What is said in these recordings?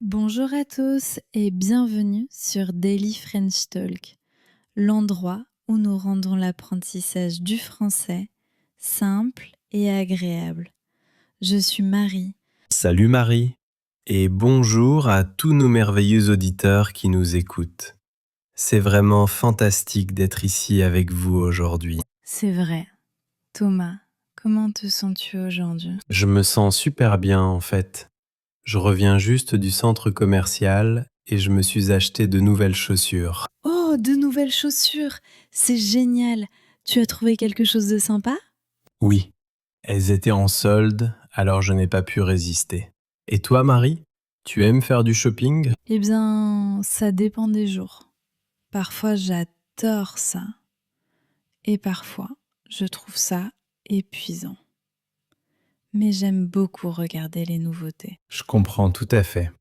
Bonjour à tous et bienvenue sur Daily French Talk, l'endroit où nous rendons l'apprentissage du français simple et agréable. Je suis Marie. Salut Marie, et bonjour à tous nos merveilleux auditeurs qui nous écoutent. C'est vraiment fantastique d'être ici avec vous aujourd'hui. C'est vrai. Thomas, comment te sens-tu aujourd'hui? Je me sens super bien en fait. Je reviens juste du centre commercial et je me suis acheté de nouvelles chaussures. Oh, de nouvelles chaussures! C'est génial! Tu as trouvé quelque chose de sympa? Oui, elles étaient en solde, alors je n'ai pas pu résister. Et toi Marie, tu aimes faire du shopping? Eh bien, ça dépend des jours. Parfois, j'adore ça. Et parfois, je trouve ça épuisant. Mais j'aime beaucoup regarder les nouveautés. Je comprends tout à fait.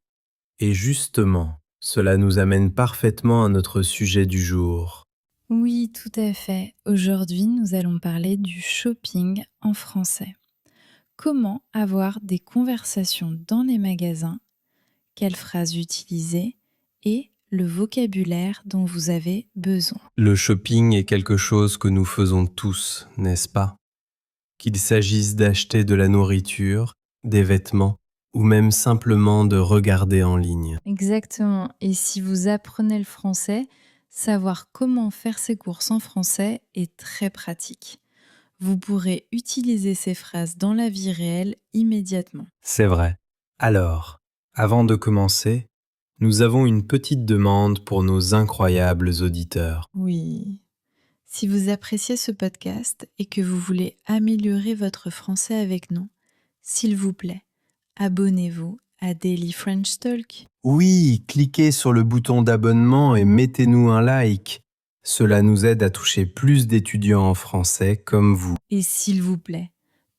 Et justement, cela nous amène parfaitement à notre sujet du jour. Oui, tout à fait. Aujourd'hui, nous allons parler du shopping en français. Comment avoir des conversations dans les magasins, quelles phrases utiliser et le vocabulaire dont vous avez besoin. Le shopping est quelque chose que nous faisons tous, n'est-ce pas? Qu'il s'agisse d'acheter de la nourriture, des vêtements, ou même simplement de regarder en ligne. Exactement. Et si vous apprenez le français, savoir comment faire ses courses en français est très pratique. Vous pourrez utiliser ces phrases dans la vie réelle immédiatement. C'est vrai. Alors, avant de commencer, nous avons une petite demande pour nos incroyables auditeurs. Oui. Si vous appréciez ce podcast et que vous voulez améliorer votre français avec nous, s'il vous plaît, abonnez-vous à Daily French Talk. Oui, cliquez sur le bouton d'abonnement et mettez-nous un like. Cela nous aide à toucher plus d'étudiants en français comme vous. Et s'il vous plaît,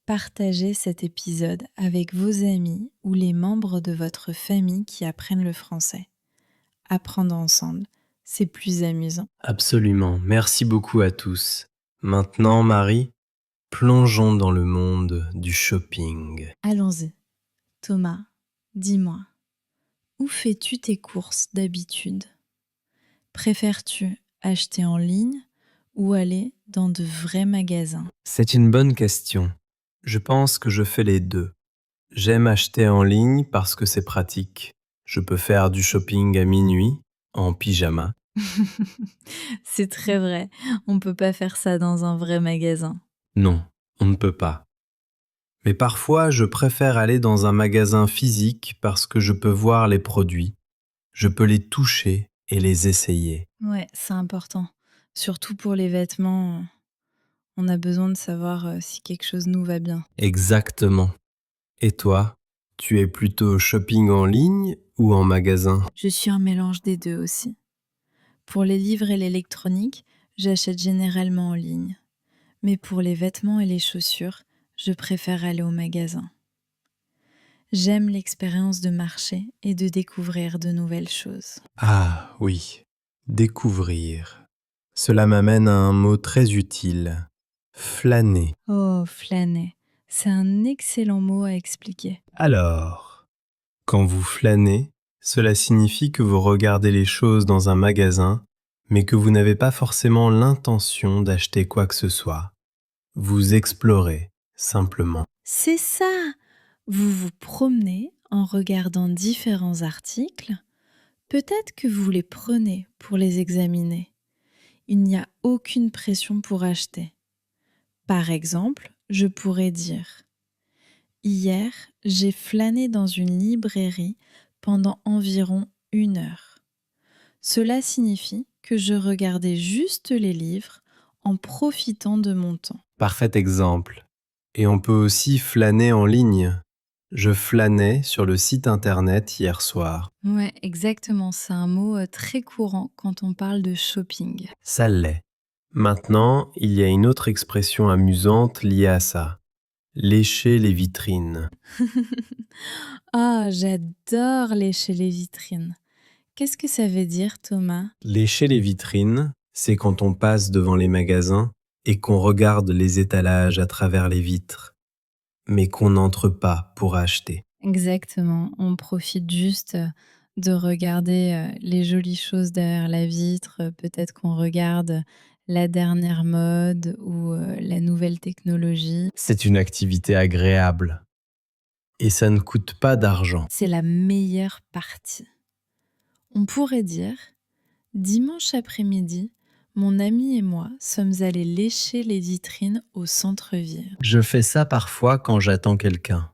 partagez cet épisode avec vos amis ou les membres de votre famille qui apprennent le français. Apprendre ensemble, c'est plus amusant. Absolument, merci beaucoup à tous. Maintenant, Marie, plongeons dans le monde du shopping. Allons-y. Thomas, dis-moi, où fais-tu tes courses d'habitude? Préfères-tu acheter en ligne ou aller dans de vrais magasins? C'est une bonne question. Je pense que je fais les deux. J'aime acheter en ligne parce que c'est pratique. Je peux faire du shopping à minuit, en pyjama. C'est très vrai, on peut pas faire ça dans un vrai magasin. Non, on ne peut pas. Mais parfois, je préfère aller dans un magasin physique parce que je peux voir les produits. Je peux les toucher et les essayer. Ouais, c'est important. Surtout pour les vêtements, on a besoin de savoir si quelque chose nous va bien. Exactement. Et toi, tu es plutôt shopping en ligne ou en magasin? Je suis un mélange des deux aussi. Pour les livres et l'électronique, j'achète généralement en ligne. Mais pour les vêtements et les chaussures, je préfère aller au magasin. J'aime l'expérience de marcher et de découvrir de nouvelles choses. Ah oui, découvrir. Cela m'amène à un mot très utile. Flâner. Oh, flâner, c'est un excellent mot à expliquer. Alors, quand vous flânez, cela signifie que vous regardez les choses dans un magasin, mais que vous n'avez pas forcément l'intention d'acheter quoi que ce soit. Vous explorez, simplement. C'est ça! Vous vous promenez en regardant différents articles. Peut-être que vous les prenez pour les examiner. Il n'y a aucune pression pour acheter. Par exemple, je pourrais dire « Hier, j'ai flâné dans une librairie pendant environ 1 heure. » Cela signifie que je regardais juste les livres en profitant de mon temps. Parfait exemple. Et on peut aussi flâner en ligne. Je flânais sur le site internet hier soir. Ouais, exactement, c'est un mot très courant quand on parle de shopping. Ça l'est. Maintenant, il y a une autre expression amusante liée à ça. Lécher les vitrines. Ah, j'adore lécher les vitrines. Qu'est-ce que ça veut dire, Thomas? Lécher les vitrines, c'est quand on passe devant les magasins et qu'on regarde les étalages à travers les vitres, mais qu'on n'entre pas pour acheter. Exactement, on profite juste, de regarder, les jolies choses derrière la vitre, peut-être qu'on regarde la dernière mode ou, la nouvelle technologie. C'est une activité agréable et ça ne coûte pas d'argent. C'est la meilleure partie. On pourrait dire: «Dimanche après-midi, mon ami et moi sommes allés lécher les vitrines au centre-ville». Je fais ça parfois quand j'attends quelqu'un.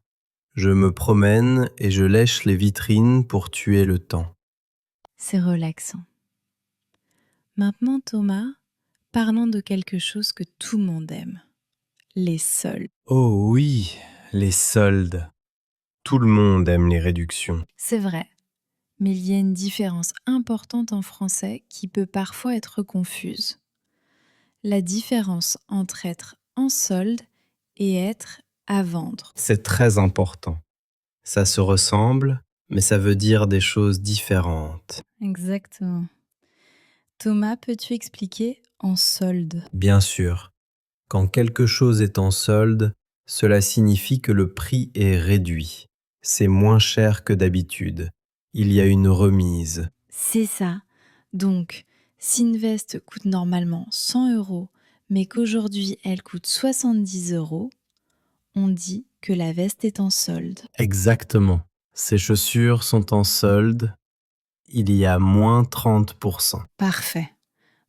Je me promène et je lèche les vitrines pour tuer le temps. C'est relaxant. Maintenant Thomas, parlons de quelque chose que tout le monde aime, les soldes. Oh oui, les soldes. Tout le monde aime les réductions. C'est vrai, mais il y a une différence importante en français qui peut parfois être confuse. La différence entre être en solde et être à vendre. C'est très important. Ça se ressemble, mais ça veut dire des choses différentes. Exactement. Thomas, peux-tu expliquer en solde? Bien sûr, quand quelque chose est en solde, cela signifie que le prix est réduit. C'est moins cher que d'habitude. Il y a une remise. C'est ça. Donc, si une veste coûte normalement 100 euros, mais qu'aujourd'hui elle coûte 70 euros, on dit que la veste est en solde. Exactement. Ces chaussures sont en solde. Il y a moins 30%. Parfait.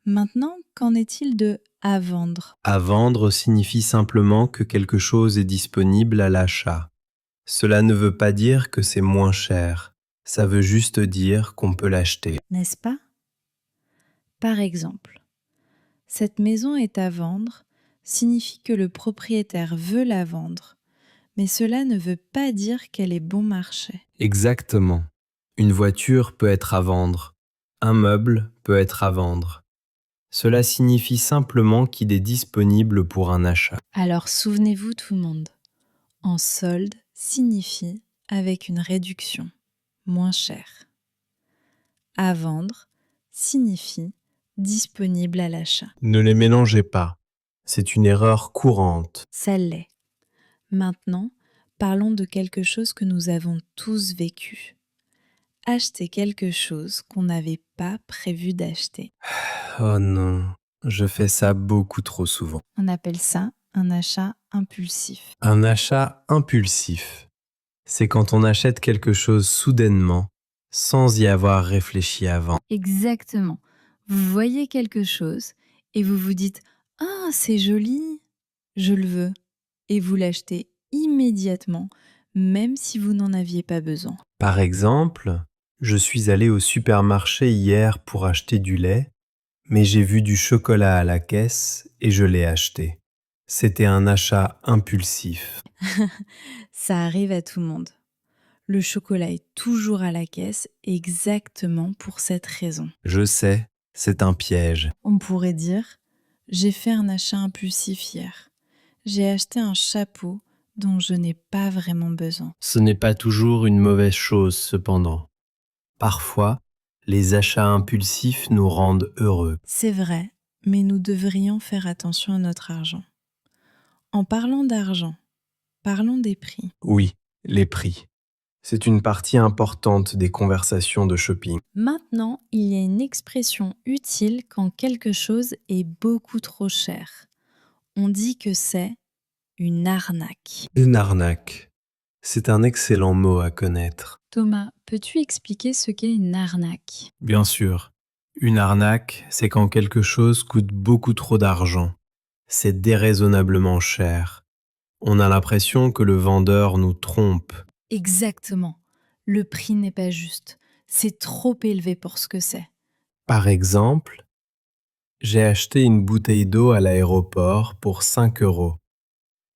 Maintenant, qu'en est-il de à vendre? À vendre signifie simplement que quelque chose est disponible à l'achat. Cela ne veut pas dire que c'est moins cher. Ça veut juste dire qu'on peut l'acheter. N'est-ce pas? Par exemple, cette maison est à vendre signifie que le propriétaire veut la vendre, mais cela ne veut pas dire qu'elle est bon marché. Exactement. Une voiture peut être à vendre. Un meuble peut être à vendre. Cela signifie simplement qu'il est disponible pour un achat. Alors souvenez-vous tout le monde, en solde signifie avec une réduction, moins cher. À vendre signifie disponible à l'achat. Ne les mélangez pas. C'est une erreur courante. Ça l'est. Maintenant, parlons de quelque chose que nous avons tous vécu. Acheter quelque chose qu'on n'avait pas prévu d'acheter. Oh non, je fais ça beaucoup trop souvent. On appelle ça un achat impulsif. Un achat impulsif. C'est quand on achète quelque chose soudainement, sans y avoir réfléchi avant. Exactement. Vous voyez quelque chose et vous vous dites: «Ah, c'est joli, je le veux». Et vous l'achetez immédiatement, même si vous n'en aviez pas besoin. Par exemple, je suis allé au supermarché hier pour acheter du lait, mais j'ai vu du chocolat à la caisse et je l'ai acheté. C'était un achat impulsif. Ça arrive à tout le monde. Le chocolat est toujours à la caisse exactement pour cette raison. Je sais, c'est un piège. On pourrait dire: j'ai fait un achat impulsif hier. J'ai acheté un chapeau dont je n'ai pas vraiment besoin. Ce n'est pas toujours une mauvaise chose cependant. Parfois, les achats impulsifs nous rendent heureux. C'est vrai, mais nous devrions faire attention à notre argent. En parlant d'argent, parlons des prix. Oui, les prix. C'est une partie importante des conversations de shopping. Maintenant, il y a une expression utile quand quelque chose est beaucoup trop cher. On dit que c'est une arnaque. Une arnaque. C'est un excellent mot à connaître. Thomas, peux-tu expliquer ce qu'est une arnaque? Bien sûr. Une arnaque, c'est quand quelque chose coûte beaucoup trop d'argent. C'est déraisonnablement cher. On a l'impression que le vendeur nous trompe. Exactement. Le prix n'est pas juste. C'est trop élevé pour ce que c'est. Par exemple, j'ai acheté une bouteille d'eau à l'aéroport pour 5 euros.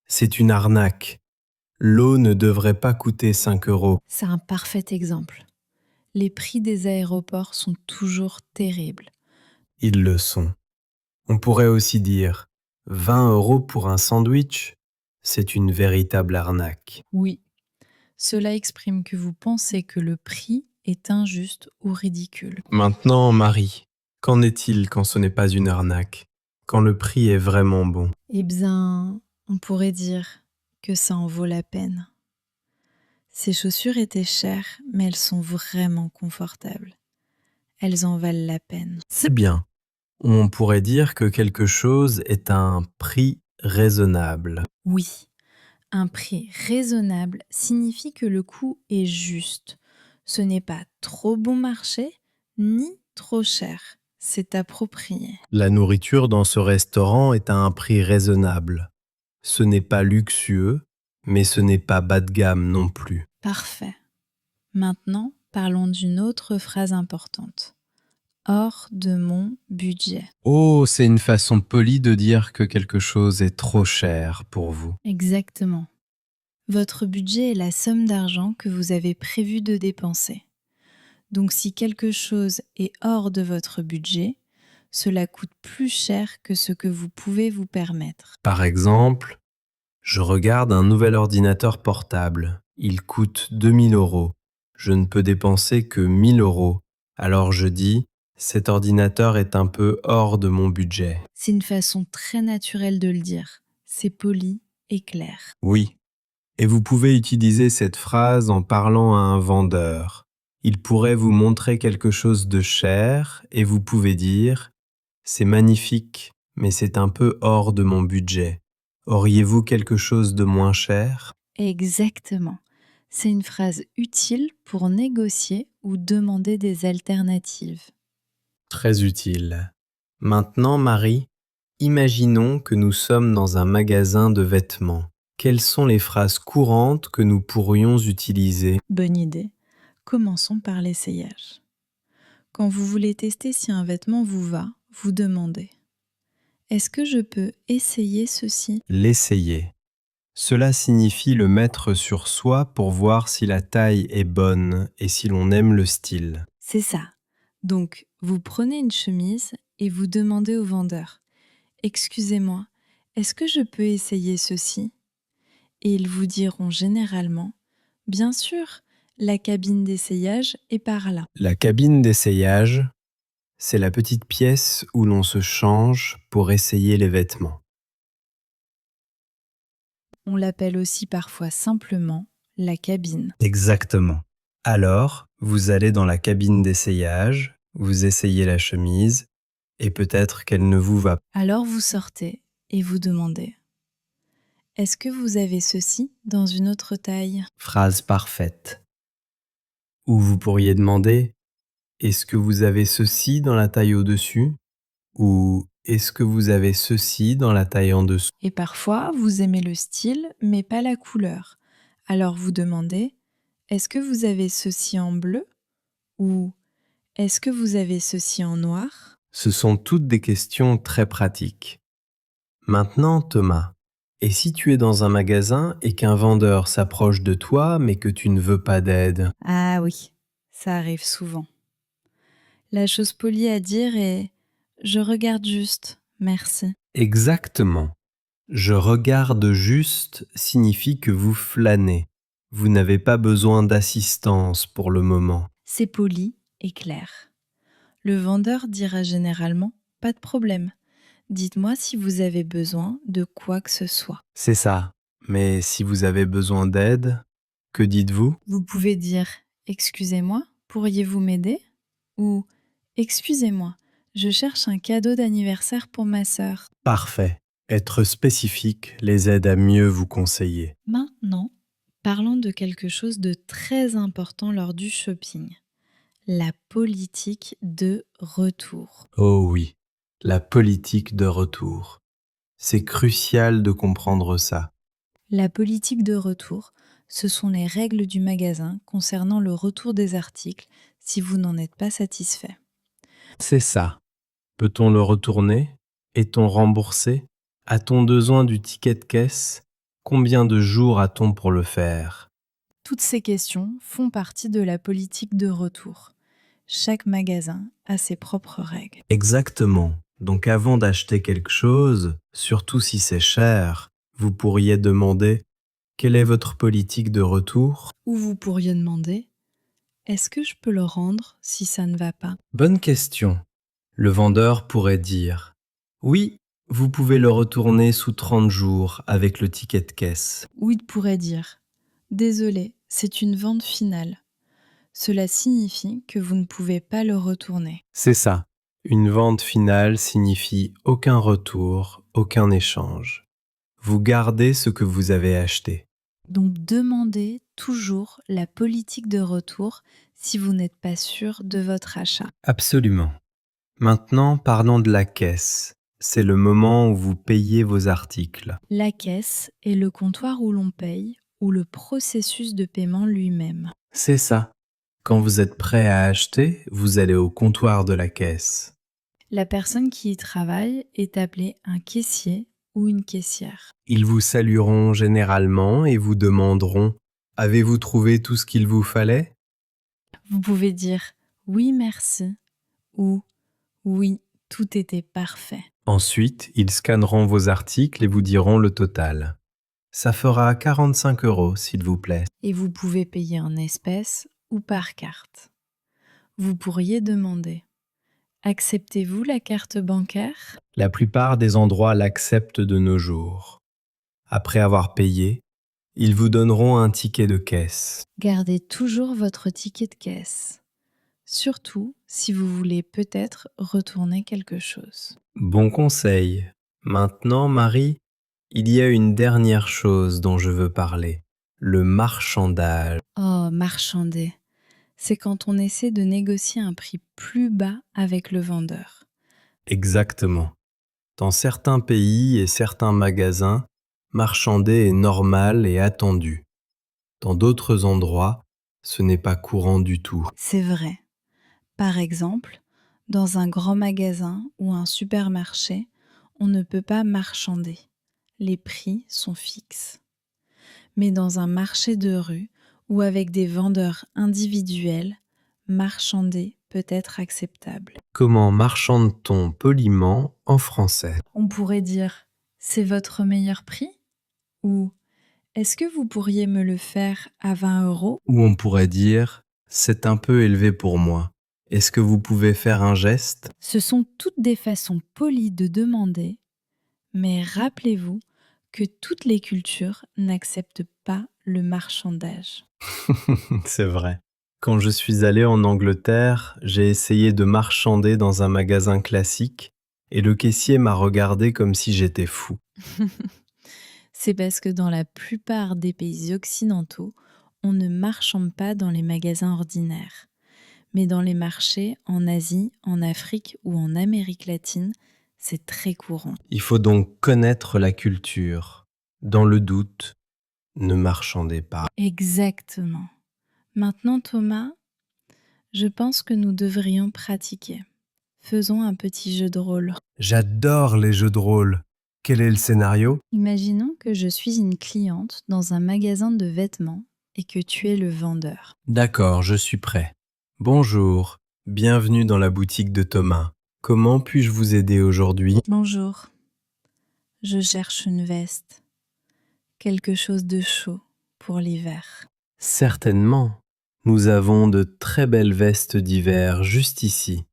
C'est une arnaque. L'eau ne devrait pas coûter 5 euros. C'est un parfait exemple. Les prix des aéroports sont toujours terribles. Ils le sont. On pourrait aussi dire 20 euros pour un sandwich. C'est une véritable arnaque. Oui, cela exprime que vous pensez que le prix est injuste ou ridicule. Maintenant, Marie, qu'en est-il quand ce n'est pas une arnaque? Quand le prix est vraiment bon? Eh bien, on pourrait dire que ça en vaut la peine. Ces chaussures étaient chères, mais elles sont vraiment confortables. Elles en valent la peine. C'est bien. On pourrait dire que quelque chose est un prix raisonnable. Oui, un prix raisonnable signifie que le coût est juste. Ce n'est pas trop bon marché, ni trop cher. C'est approprié. La nourriture dans ce restaurant est à un prix raisonnable. Ce n'est pas luxueux, mais ce n'est pas bas de gamme non plus. Parfait. Maintenant, parlons d'une autre phrase importante. Hors de mon budget. Oh, c'est une façon polie de dire que quelque chose est trop cher pour vous. Exactement. Votre budget est la somme d'argent que vous avez prévu de dépenser. Donc si quelque chose est hors de votre budget, cela coûte plus cher que ce que vous pouvez vous permettre. Par exemple, je regarde un nouvel ordinateur portable. Il coûte 2000 euros. Je ne peux dépenser que 1000 euros. Alors je dis, cet ordinateur est un peu hors de mon budget. C'est une façon très naturelle de le dire. C'est poli et clair. Oui. Et vous pouvez utiliser cette phrase en parlant à un vendeur. Il pourrait vous montrer quelque chose de cher et vous pouvez dire « C'est magnifique, mais c'est un peu hors de mon budget. Auriez-vous quelque chose de moins cher ?» Exactement. C'est une phrase utile pour négocier ou demander des alternatives. Très utile. Maintenant, Marie, imaginons que nous sommes dans un magasin de vêtements. Quelles sont les phrases courantes que nous pourrions utiliser ? Bonne idée. Commençons par l'essayage. Quand vous voulez tester si un vêtement vous va, vous demandez « Est-ce que je peux essayer ceci ?» L'essayer. Cela signifie le mettre sur soi pour voir si la taille est bonne et si l'on aime le style. C'est ça. Donc, vous prenez une chemise et vous demandez au vendeur « Excusez-moi, est-ce que je peux essayer ceci ?» Et ils vous diront généralement « Bien sûr, la cabine d'essayage est par là. La cabine d'essayage, c'est la petite pièce où l'on se change pour essayer les vêtements. » On l'appelle aussi parfois simplement la cabine. Exactement. Alors, vous allez dans la cabine d'essayage, vous essayez la chemise, et peut-être qu'elle ne vous va pas. Alors vous sortez et vous demandez « Est-ce que vous avez ceci dans une autre taille ?» Phrase parfaite. Ou vous pourriez demander « Est-ce que vous avez ceci dans la taille au-dessus ?» ou « Est-ce que vous avez ceci dans la taille en dessous ?» Et parfois, vous aimez le style, mais pas la couleur. Alors vous demandez « Est-ce que vous avez ceci en bleu ?» ou « Est-ce que vous avez ceci en noir ?» Ce sont toutes des questions très pratiques. Maintenant, Thomas, et si tu es dans un magasin et qu'un vendeur s'approche de toi mais que tu ne veux pas d'aide? Ah oui, ça arrive souvent. La chose polie à dire est « Je regarde juste, merci ». Exactement. Je regarde juste signifie que vous flânez. Vous n'avez pas besoin d'assistance pour le moment. C'est poli et clair. Le vendeur dira généralement « Pas de problème. Dites-moi si vous avez besoin de quoi que ce soit. » C'est ça. Mais si vous avez besoin d'aide, que dites-vous? Vous pouvez dire « Excusez-moi, pourriez-vous m'aider ?» ou « Excusez-moi, je cherche un cadeau d'anniversaire pour ma sœur. » Parfait. Être spécifique les aide à mieux vous conseiller. Maintenant, parlons de quelque chose de très important lors du shopping. La politique de retour. Oh oui, la politique de retour. C'est crucial de comprendre ça. La politique de retour, ce sont les règles du magasin concernant le retour des articles si vous n'en êtes pas satisfait. C'est ça. Peut-on le retourner? Est-on remboursé? A-t-on besoin du ticket de caisse? Combien de jours a-t-on pour le faire? Toutes ces questions font partie de la politique de retour. Chaque magasin a ses propres règles. Exactement. Donc avant d'acheter quelque chose, surtout si c'est cher, vous pourriez demander « Quelle est votre politique de retour ?» Ou vous pourriez demander « Est-ce que je peux le rendre si ça ne va pas ?» Bonne question. Le vendeur pourrait dire « Oui, vous pouvez le retourner sous 30 jours avec le ticket de caisse. Ou il pourrait dire « Désolé, c'est une vente finale. Cela signifie que vous ne pouvez pas le retourner. C'est ça. Une vente finale signifie aucun retour, aucun échange. Vous gardez ce que vous avez acheté. Donc demandez toujours la politique de retour si vous n'êtes pas sûr de votre achat. Absolument. Maintenant, parlons de la caisse. C'est le moment où vous payez vos articles. La caisse est le comptoir où l'on paye ou le processus de paiement lui-même. C'est ça. Quand vous êtes prêt à acheter, vous allez au comptoir de la caisse. La personne qui y travaille est appelée un caissier ou une caissière. Ils vous salueront généralement et vous demanderont « Avez-vous trouvé tout ce qu'il vous fallait ?» Vous pouvez dire oui merci ou oui, tout était parfait. Ensuite, ils scanneront vos articles et vous diront le total. Ça fera 45 € s'il vous plaît. Et vous pouvez payer en espèces ou par carte. Vous pourriez demander acceptez-vous la carte bancaire ? La plupart des endroits l'acceptent de nos jours. Après avoir payé, ils vous donneront un ticket de caisse. Gardez toujours votre ticket de caisse, surtout si vous voulez peut-être retourner quelque chose. Bon conseil. Maintenant, Marie, il y a une dernière chose dont je veux parler. Le marchandage. Oh, marchander, c'est quand on essaie de négocier un prix plus bas avec le vendeur. Exactement. Dans certains pays et certains magasins, marchander est normal et attendu. Dans d'autres endroits, ce n'est pas courant du tout. C'est vrai. Par exemple, dans un grand magasin ou un supermarché, on ne peut pas marchander. Les prix sont fixes. Mais dans un marché de rue ou avec des vendeurs individuels, marchander peut être acceptable. Comment marchande-t-on poliment en français? On pourrait dire « c'est votre meilleur prix » ou « est-ce que vous pourriez me le faire à 20 €? Ou on pourrait dire « c'est un peu élevé pour moi. Est-ce que vous pouvez faire un geste ?» Ce sont toutes des façons polies de demander, mais rappelez-vous que toutes les cultures n'acceptent pas le marchandage. C'est vrai. Quand je suis allé en Angleterre, j'ai essayé de marchander dans un magasin classique et le caissier m'a regardé comme si j'étais fou. C'est parce que dans la plupart des pays occidentaux, on ne marchande pas dans les magasins ordinaires. Mais dans les marchés en Asie, en Afrique ou en Amérique latine, c'est très courant. Il faut donc connaître la culture. Dans le doute, ne marchandez pas. Exactement. Maintenant, Thomas, je pense que nous devrions pratiquer. Faisons un petit jeu de rôle. J'adore les jeux de rôle. Quel est le scénario? Imaginons que je suis une cliente dans un magasin de vêtements et que tu es le vendeur. D'accord, je suis prêt. Bonjour, bienvenue dans la boutique de Thomas. Comment puis-je vous aider aujourd'hui? Bonjour, je cherche une veste, quelque chose de chaud pour l'hiver. Certainement. Nous avons de très belles vestes d'hiver juste ici.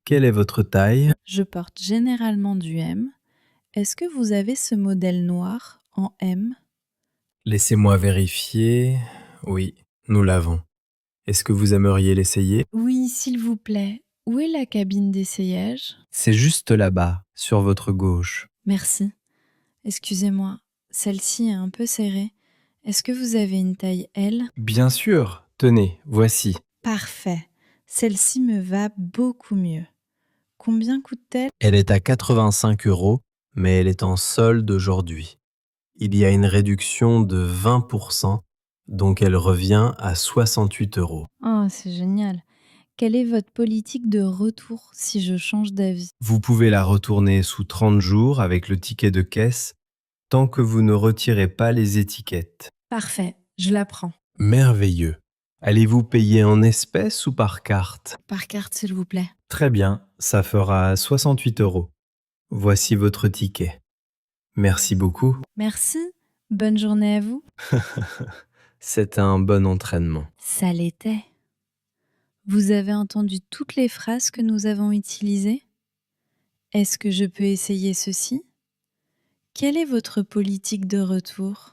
Quelle est votre taille? Je porte généralement du M. Est-ce que vous avez ce modèle noir en M? Laissez-moi vérifier. Oui, nous l'avons. Est-ce que vous aimeriez l'essayer? Oui, s'il vous plaît. Où est la cabine d'essayage? C'est juste là-bas, sur votre gauche. Merci. Excusez-moi, celle-ci est un peu serrée. Est-ce que vous avez une taille L? Bien sûr. Tenez, voici. Parfait. Celle-ci me va beaucoup mieux. Combien coûte-t-elle? Elle est à 85 €, mais elle est en solde aujourd'hui. Il y a une réduction de 20%, donc elle revient à 68 €. Oh, c'est génial. Quelle est votre politique de retour si je change d'avis? Vous pouvez la retourner sous 30 jours avec le ticket de caisse, tant que vous ne retirez pas les étiquettes. Parfait, je la prends. Merveilleux. Allez-vous payer en espèces ou par carte? Par carte, s'il vous plaît. Très bien, ça fera 68 €. Voici votre ticket. Merci beaucoup. Merci. Bonne journée à vous. C'est un bon entraînement. Ça l'était. Vous avez entendu toutes les phrases que nous avons utilisées? Est-ce que je peux essayer ceci? Quelle est votre politique de retour?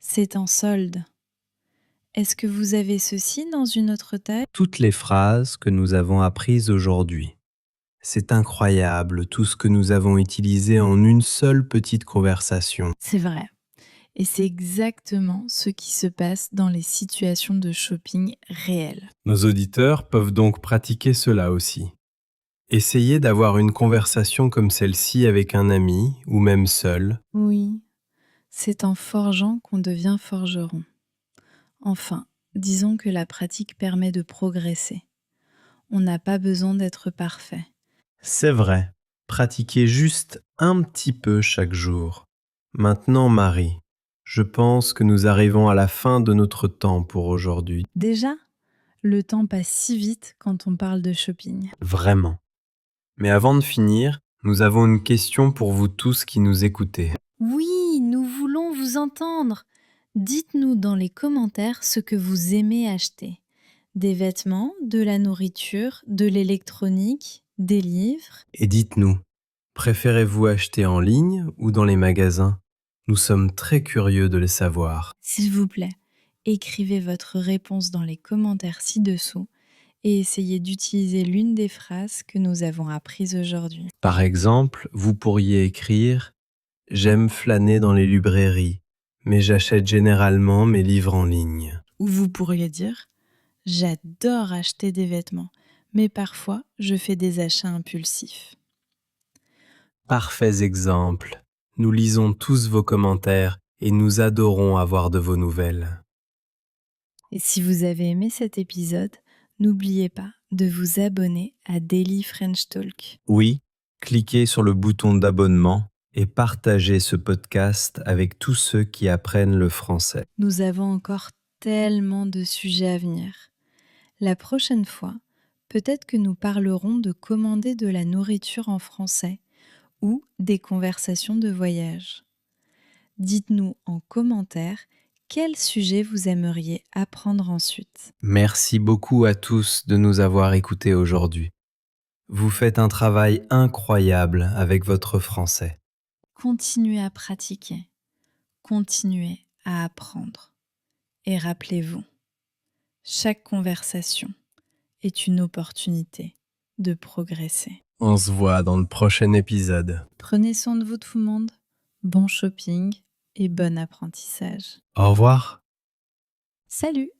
C'est en solde. Est-ce que vous avez ceci dans une autre table? Toutes les phrases que nous avons apprises aujourd'hui. C'est incroyable tout ce que nous avons utilisé en une seule petite conversation. C'est vrai. Et c'est exactement ce qui se passe dans les situations de shopping réelles. Nos auditeurs peuvent donc pratiquer cela aussi. Essayez d'avoir une conversation comme celle-ci avec un ami ou même seul. Oui, c'est en forgeant qu'on devient forgeron. Enfin, disons que la pratique permet de progresser. On n'a pas besoin d'être parfait. C'est vrai, pratiquez juste un petit peu chaque jour. Maintenant, Marie, je pense que nous arrivons à la fin de notre temps pour aujourd'hui. Déjà, le temps passe si vite quand on parle de shopping. Vraiment. Mais avant de finir, nous avons une question pour vous tous qui nous écoutez. Oui, nous voulons vous entendre. Dites-nous dans les commentaires ce que vous aimez acheter. Des vêtements, de la nourriture, de l'électronique, des livres. Et dites-nous, préférez-vous acheter en ligne ou dans les magasins? Nous sommes très curieux de le savoir. S'il vous plaît, écrivez votre réponse dans les commentaires ci-dessous et essayez d'utiliser l'une des phrases que nous avons apprises aujourd'hui. Par exemple, vous pourriez écrire « J'aime flâner dans les librairies, mais j'achète généralement mes livres en ligne. Ou vous pourriez dire « J'adore acheter des vêtements, mais parfois je fais des achats impulsifs. » Parfaits exemples. Nous lisons tous vos commentaires et nous adorons avoir de vos nouvelles. Et si vous avez aimé cet épisode, n'oubliez pas de vous abonner à Daily French Talk. Oui, cliquez sur le bouton d'abonnement et partagez ce podcast avec tous ceux qui apprennent le français. Nous avons encore tellement de sujets à venir. La prochaine fois, peut-être que nous parlerons de commander de la nourriture en français ou des conversations de voyage. Dites-nous en commentaire quel sujet vous aimeriez apprendre ensuite. Merci beaucoup à tous de nous avoir écoutés aujourd'hui. Vous faites un travail incroyable avec votre français. Continuez à pratiquer, continuez à apprendre. Et rappelez-vous, chaque conversation est une opportunité de progresser. On se voit dans le prochain épisode. Prenez soin de vous tout le monde, bon shopping et bon apprentissage. Au revoir. Salut!